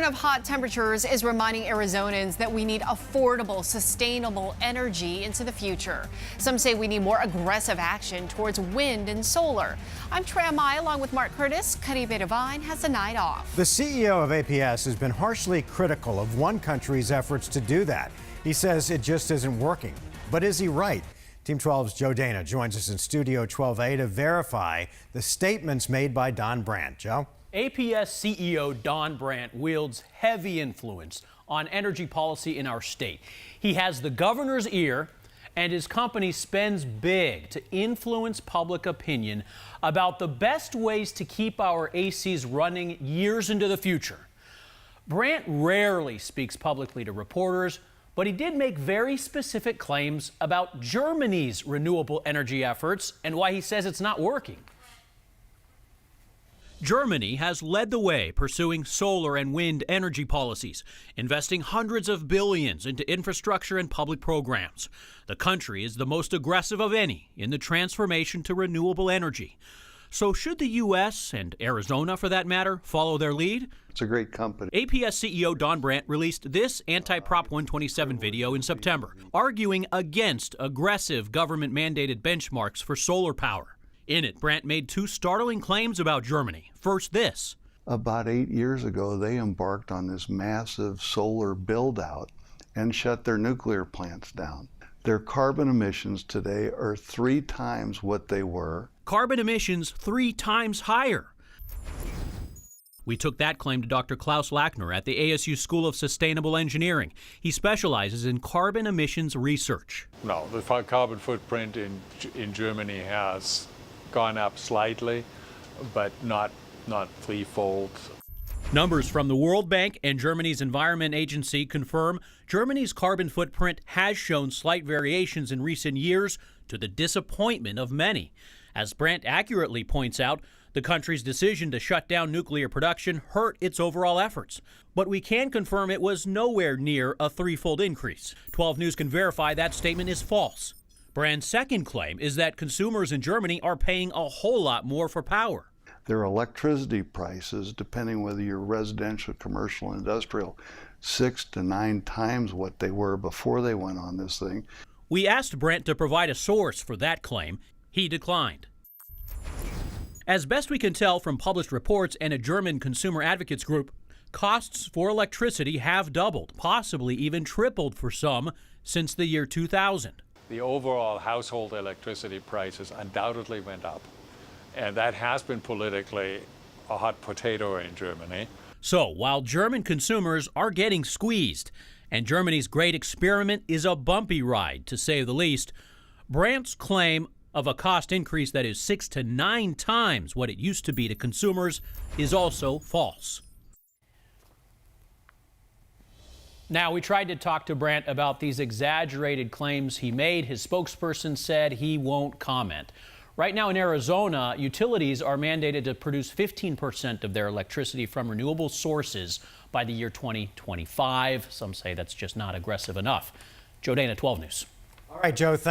return of hot temperatures is reminding Arizonans that we need affordable, sustainable energy into the future. Some say we need more aggressive action towards wind and solar. I'm Trey Amai along with Mark Curtis. Caribe Divine has the night off. The CEO of APS has been harshly critical of one country's efforts to do that. He says it just isn't working. But is he right? Team 12's Joe Dana joins us in Studio 12A to verify the statements made by Don Brandt. Joe? APS CEO Don Brandt wields heavy influence on energy policy in our state. He has the governor's ear, and his company spends big to influence public opinion about the best ways to keep our ACs running years into the future. Brandt rarely speaks publicly to reporters, but he did make very specific claims about Germany's renewable energy efforts and why he says it's not working. Germany has led the way pursuing solar and wind energy policies, investing hundreds of billions into infrastructure and public programs. The country is the most aggressive of any in the transformation to renewable energy. So should the U.S. and Arizona, for that matter, follow their lead? It's a great company. APS CEO Don Brandt released this anti-Prop 127 video in September, arguing against aggressive government-mandated benchmarks for solar power. In it, Brandt made two startling claims about Germany. First, this. About 8 years ago, they embarked on this massive solar build-out and shut their nuclear plants down. Their carbon emissions today are 3 times what they were. Carbon emissions 3 times higher. We took that claim to Dr. Klaus Lackner at the ASU School of Sustainable Engineering. He specializes in carbon emissions research. No, the carbon footprint in Germany has gone up slightly, but not threefold. Numbers from the World Bank and Germany's Environment Agency confirm Germany's carbon footprint has shown slight variations in recent years to the disappointment of many. As Brandt accurately points out, the country's decision to shut down nuclear production hurt its overall efforts. But we can confirm it was nowhere near a threefold increase. 12 News can verify that statement is false. Brandt's second claim is that consumers in Germany are paying a whole lot more for power. Their electricity prices, depending whether you're residential, commercial, industrial, 6 to 9 times what they were before they went on this thing. We asked Brandt to provide a source for that claim. He declined. As best we can tell from published reports and a German consumer advocates group, costs for electricity have doubled, possibly even tripled for some, since the year 2000. The overall household electricity prices undoubtedly went up, and that has been politically a hot potato in Germany. So while German consumers are getting squeezed, and Germany's great experiment is a bumpy ride, to say the least, Brandt's claim of a cost increase that is 6 to 9 times what it used to be to consumers is also false. Now, we tried to talk to Brandt about these exaggerated claims he made. His spokesperson said he won't comment. Right now in Arizona, utilities are mandated to produce 15% of their electricity from renewable sources by the year 2025. Some say that's just not aggressive enough. Joe Dana, 12 News. All right, Joe, thanks.